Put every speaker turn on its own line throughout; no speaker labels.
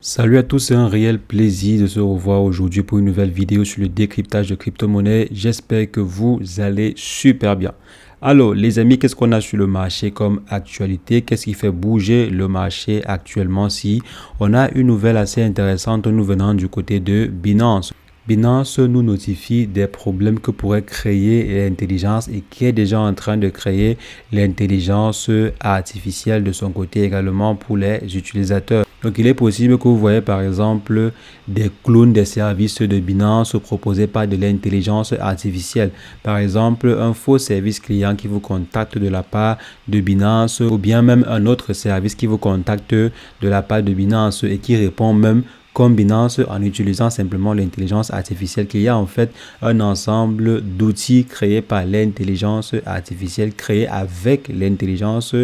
Salut à tous, c'est un réel plaisir de se revoir aujourd'hui pour une nouvelle vidéo sur le décryptage de crypto-monnaies. J'espère que vous allez super bien. Alors les amis, qu'est-ce qu'on a sur le marché comme actualité? Qu'est-ce qui fait bouger le marché actuellement? Si on a une nouvelle assez intéressante nous venant du côté de Binance. Binance nous notifie des problèmes que pourrait créer l'intelligence et qui est déjà en train de créer l'intelligence artificielle de son côté également pour les utilisateurs. Donc, il est possible que vous voyez par exemple des clones des services de Binance proposés par de l'intelligence artificielle. Par exemple, un faux service client qui vous contacte de la part de Binance ou bien même un autre service qui vous contacte de la part de Binance et qui répond même comme Binance en utilisant simplement l'intelligence artificielle, qu'il y a en fait un ensemble d'outils créés par l'intelligence artificielle, créés avec l'intelligence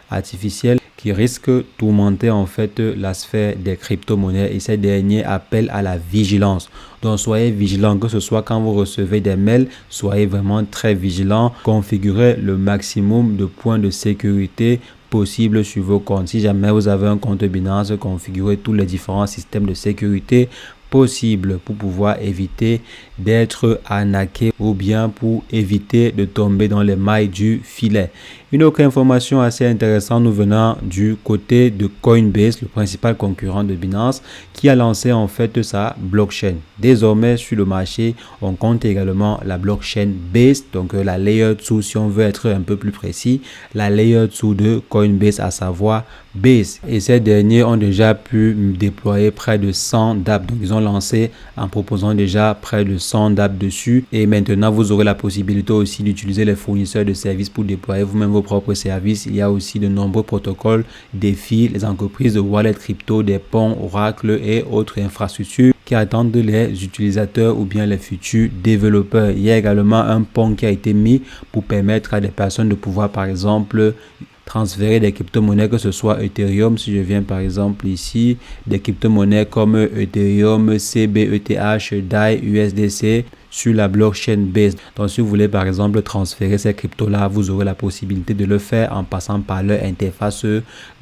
artificielle qui risque de tourmenter en fait la sphère des crypto-monnaies et ces derniers appellent à la vigilance. Donc soyez vigilants, que ce soit quand vous recevez des mails, soyez vraiment très vigilants, configurez le maximum de points de sécurité possible sur vos comptes. Si jamais vous avez un compte Binance, configurez tous les différents systèmes de sécurité possibles pour pouvoir éviter d'être arnaqué ou bien pour éviter de tomber dans les mailles du filet. Une autre information assez intéressante nous venant du côté de Coinbase, le principal concurrent de Binance, qui a lancé en fait sa blockchain. Désormais sur le marché, on compte également la blockchain Base, donc la layer 2 si on veut être un peu plus précis, la layer 2 de Coinbase, à savoir Base. Et ces derniers ont déjà pu déployer près de 100 dApps. Donc ils ont lancé en proposant déjà près de 100 dApps dessus. Et maintenant vous aurez la possibilité aussi d'utiliser les fournisseurs de services pour déployer vous-même vos propres services. Il y a aussi de nombreux protocoles, défis, les entreprises de wallet crypto, des ponts, Oracle et autres infrastructures qui attendent les utilisateurs ou bien les futurs développeurs. Il y a également un pont qui a été mis pour permettre à des personnes de pouvoir par exemple transférer des crypto-monnaies, que ce soit Ethereum, si je viens par exemple ici, des crypto-monnaies comme Ethereum, CBETH, DAI, USDC sur la blockchain Base. Donc si vous voulez par exemple transférer ces cryptos-là, vous aurez la possibilité de le faire en passant par leur interface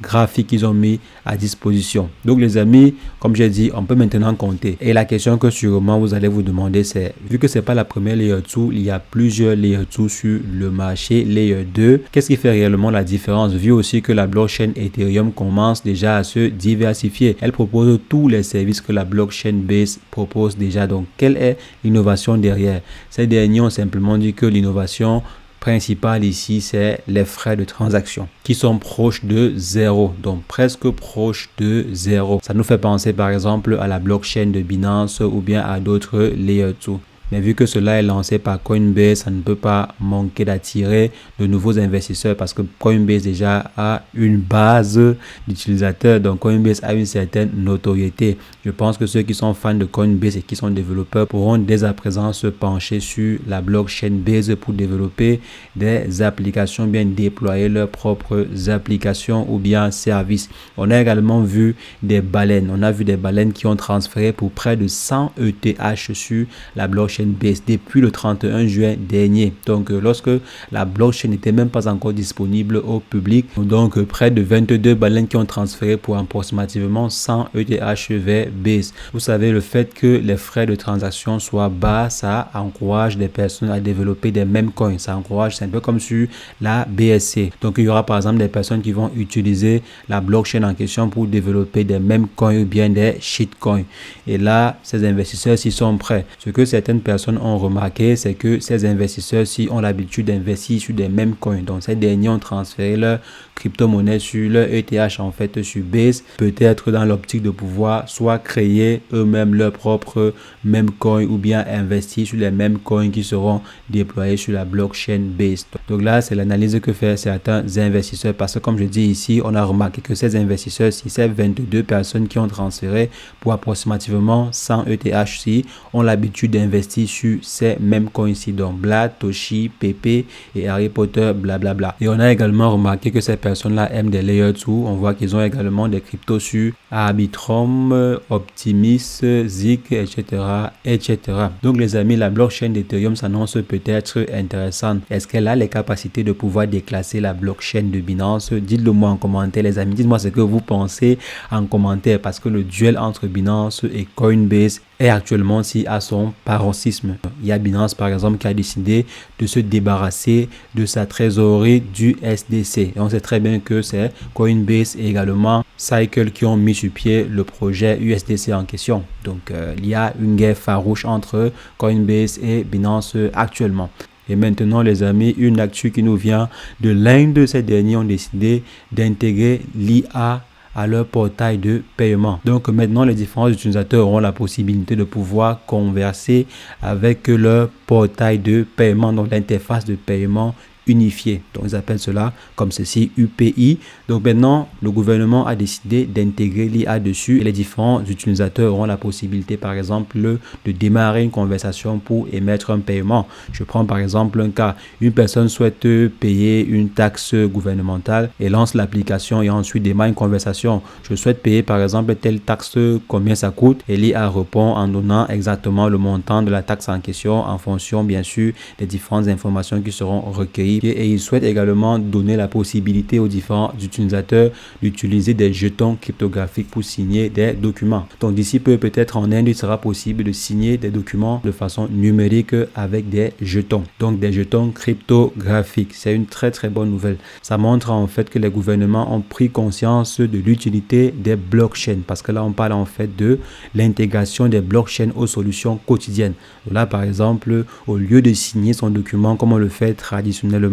graphique qu'ils ont mis à disposition. Donc les amis, comme j'ai dit, on peut maintenant compter. Et la question que sûrement vous allez vous demander, c'est, vu que c'est pas la première layer 2, il y a plusieurs layer 2 sur le marché, layer 2, qu'est-ce qui fait réellement la différence? Vu aussi que la blockchain Ethereum commence déjà à se diversifier. Elle propose tous les services que la blockchain Base propose déjà. Donc quelle est l'innovation derrière? Ces derniers ont simplement dit que l'innovation principale ici, c'est les frais de transaction qui sont proches de zéro, donc presque proches de zéro. Ça nous fait penser par exemple à la blockchain de Binance ou bien à d'autres layer 2. Mais vu que cela est lancé par Coinbase, ça ne peut pas manquer d'attirer de nouveaux investisseurs parce que Coinbase déjà a une base d'utilisateurs. Donc Coinbase a une certaine notoriété. Je pense que ceux qui sont fans de Coinbase et qui sont développeurs pourront dès à présent se pencher sur la blockchain Base pour développer des applications, bien déployer leurs propres applications ou bien services. On a également vu des baleines. On a vu des baleines qui ont transféré pour près de 100 ETH sur la blockchain Base depuis le 31 juin dernier. Donc lorsque la blockchain n'était même pas encore disponible au public, donc près de 22 baleines qui ont transféré pour approximativement 100 ETH vers Base. Vous savez, le fait que les frais de transaction soient bas, ça encourage des personnes à développer des mêmes coins. Ça encourage, c'est un peu comme sur la BSC. Donc il y aura par exemple des personnes qui vont utiliser la blockchain en question pour développer des mêmes coins ou bien des shitcoins. Et là, ces investisseurs s'y sont prêts. Ce que certaines personnes ont remarqué, c'est que ces investisseurs-ci ont l'habitude d'investir sur des mêmes coins. Donc ces derniers ont transféré leur crypto-monnaie sur leur ETH en fait sur Base, peut-être dans l'optique de pouvoir soit créer eux-mêmes leur propre même coin ou bien investir sur les mêmes coins qui seront déployés sur la blockchain Base. Donc là, c'est l'analyse que fait certains investisseurs parce que comme je dis ici, on a remarqué que ces investisseurs-ci, ces 22 personnes qui ont transféré pour approximativement 100 ETH-ci ont l'habitude d'investir investit sur ces mêmes coins ici, donc Vlad, Toshi, Pepe et Harry Potter, blablabla. Et on a également remarqué que ces personnes-là aiment des layer 2. On voit qu'ils ont également des cryptos sur Arbitrum, Optimis, Zik, etc., etc. Donc les amis, la blockchain d'Ethereum s'annonce peut-être intéressante. Est-ce qu'elle a les capacités de pouvoir déclasser la blockchain de Binance? Dites-le moi en commentaire les amis. Dites-moi ce que vous pensez en commentaire parce que le duel entre Binance et Coinbase est actuellement à son paroxysme. Il y a Binance par exemple qui a décidé de se débarrasser de sa trésorerie du SDC. Et on sait très bien que c'est Coinbase et également Cycle qui ont mis sur pied le projet USDC en question. Donc il y a une guerre farouche entre Coinbase et Binance actuellement. Et maintenant les amis, une actu qui nous vient de l'Inde. Ces derniers ont décidé d'intégrer l'IA à leur portail de paiement. Donc maintenant, les différents utilisateurs auront la possibilité de pouvoir converser avec leur portail de paiement, donc l'interface de paiement unifié. Donc ils appellent cela comme ceci UPI. Donc maintenant le gouvernement a décidé d'intégrer l'IA dessus et les différents utilisateurs auront la possibilité par exemple de démarrer une conversation pour émettre un paiement. Je prends par exemple un cas, une personne souhaite payer une taxe gouvernementale et lance l'application et ensuite démarre une conversation. Je souhaite payer par exemple telle taxe, combien ça coûte, et l'IA répond en donnant exactement le montant de la taxe en question en fonction bien sûr des différentes informations qui seront recueillies. Et il souhaite également donner la possibilité aux différents utilisateurs d'utiliser des jetons cryptographiques pour signer des documents. Donc d'ici peu, peut-être en Inde, il sera possible de signer des documents de façon numérique avec des jetons. Donc des jetons cryptographiques. C'est une très très bonne nouvelle. Ça montre en fait que les gouvernements ont pris conscience de l'utilité des blockchains parce que là on parle en fait de l'intégration des blockchains aux solutions quotidiennes. Là par exemple, au lieu de signer son document comme on le fait traditionnellement,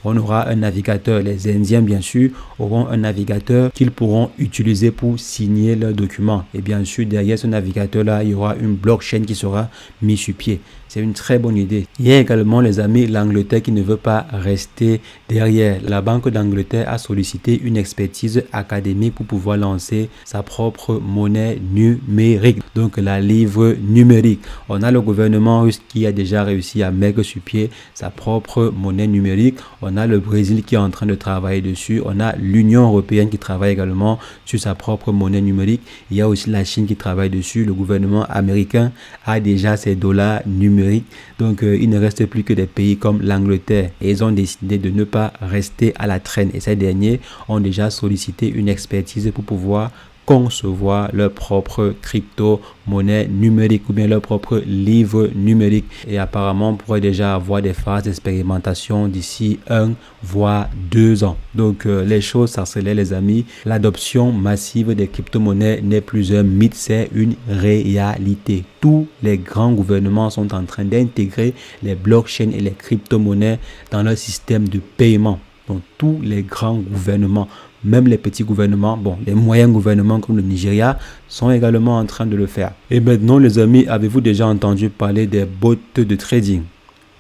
on aura un navigateur. Les Indiens, bien sûr, auront un navigateur qu'ils pourront utiliser pour signer leurs documents. Et bien sûr, derrière ce navigateur-là, il y aura une blockchain qui sera mise sur pied. C'est une très bonne idée. Il y a également, les amis, l'Angleterre qui ne veut pas rester derrière. La Banque d'Angleterre a sollicité une expertise académique pour pouvoir lancer sa propre monnaie numérique. Donc, la livre numérique. On a le gouvernement russe qui a déjà réussi à mettre sur pied sa propre monnaie numérique. On a le Brésil qui est en train de travailler dessus. On a l'Union européenne qui travaille également sur sa propre monnaie numérique. Il y a aussi la Chine qui travaille dessus. Le gouvernement américain a déjà ses dollars numériques. Donc il ne reste plus que des pays comme l'Angleterre et ils ont décidé de ne pas rester à la traîne et ces derniers ont déjà sollicité une expertise pour pouvoir concevoir leur propre crypto-monnaie numérique ou bien leur propre livre numérique. Et apparemment, on pourrait déjà avoir des phases d'expérimentation d'ici 1 voire 2 ans. Donc, les choses s'accélèrent, les amis. L'adoption massive des crypto-monnaies n'est plus un mythe, c'est une réalité. Tous les grands gouvernements sont en train d'intégrer les blockchains et les crypto-monnaies dans leur système de paiement. Donc, tous les grands gouvernements, même les petits gouvernements, bon, les moyens gouvernements comme le Nigeria sont également en train de le faire. Et maintenant, les amis, avez-vous déjà entendu parler des bots de trading?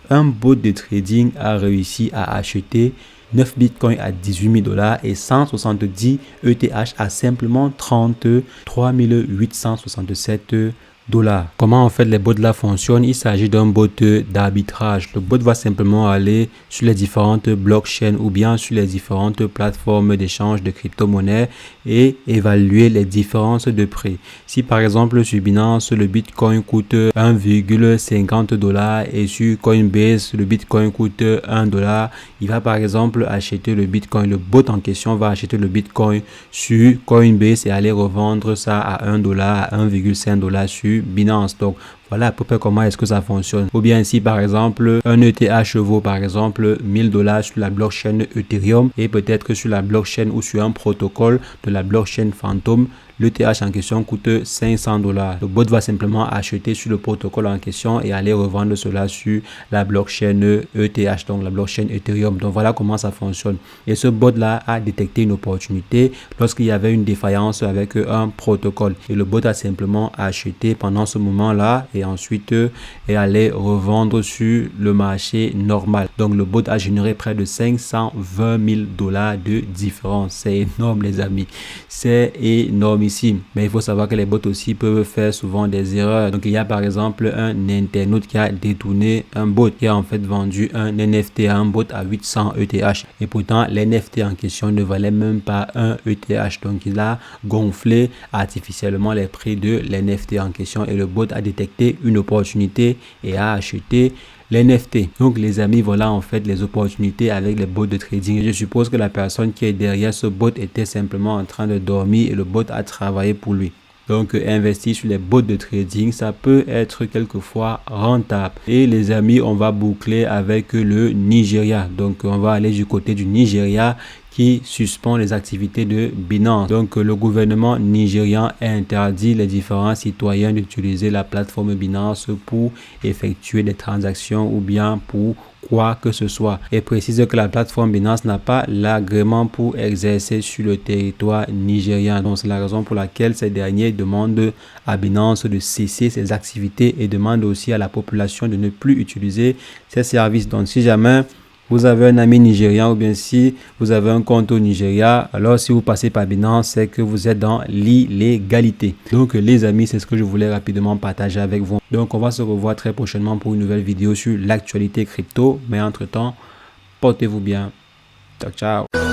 Un bot de trading a réussi à acheter 9 bitcoins à 18 000 $ et 170 ETH à simplement 33 867 $. Comment en fait les bots là fonctionnent? Il s'agit d'un bot d'arbitrage. Le bot va simplement aller sur les différentes blockchains ou bien sur les différentes plateformes d'échange de crypto-monnaies et évaluer les différences de prix. Si par exemple sur Binance le bitcoin coûte 1,50 $ et sur Coinbase le bitcoin coûte 1 $, il va par exemple acheter le bitcoin. Le bot en question va acheter le bitcoin sur Coinbase et aller revendre ça à 1 $, à 1,5 $ sur Binance. Donc voilà à peu près comment est-ce que ça fonctionne. Ou bien si par exemple un ETH vaut par exemple 1000 $ sur la blockchain Ethereum et peut-être sur la blockchain ou sur un protocole de la blockchain Phantom, l'ETH en question coûte 500 $. Le bot va simplement acheter sur le protocole en question et aller revendre cela sur la blockchain ETH, donc la blockchain Ethereum. Donc voilà comment ça fonctionne. Et ce bot là a détecté une opportunité lorsqu'il y avait une défaillance avec un protocole. Et le bot a simplement acheté pendant ce moment là et ensuite est allé revendre sur le marché normal. Donc le bot a généré près de 520 000 $ de différence. C'est énorme les amis. C'est énorme. ici. Mais il faut savoir que les bots aussi peuvent faire souvent des erreurs. Donc il y a par exemple un internaute qui a détourné un bot, qui a en fait vendu un NFT à un bot à 800 ETH. Et pourtant l'NFT en question ne valait même pas 1 ETH. Donc il a gonflé artificiellement les prix de l'NFT en question et le bot a détecté une opportunité et a acheté l'NFT. Donc les amis, voilà en fait les opportunités avec les bots de trading. Et je suppose que la personne qui est derrière ce bot était simplement en train de dormir et le bot a travaillé pour lui. Donc investir sur les bots de trading, ça peut être quelquefois rentable. Et les amis, on va boucler avec le Nigeria. Donc on va aller du côté du Nigeria qui suspend les activités de Binance. Donc le gouvernement nigérian a interdit les différents citoyens d'utiliser la plateforme Binance pour effectuer des transactions ou bien pour quoi que ce soit, et précise que la plateforme Binance n'a pas l'agrément pour exercer sur le territoire nigérian. Donc c'est la raison pour laquelle ces derniers demandent à Binance de cesser ses activités et demandent aussi à la population de ne plus utiliser ces services. Donc si jamais vous avez un ami nigérian ou bien si vous avez un compte au Nigeria, alors si vous passez par Binance, c'est que vous êtes dans l'illégalité. Donc les amis, c'est ce que je voulais rapidement partager avec vous. Donc on va se revoir très prochainement pour une nouvelle vidéo sur l'actualité crypto. Mais entre-temps, portez-vous bien. Ciao, ciao.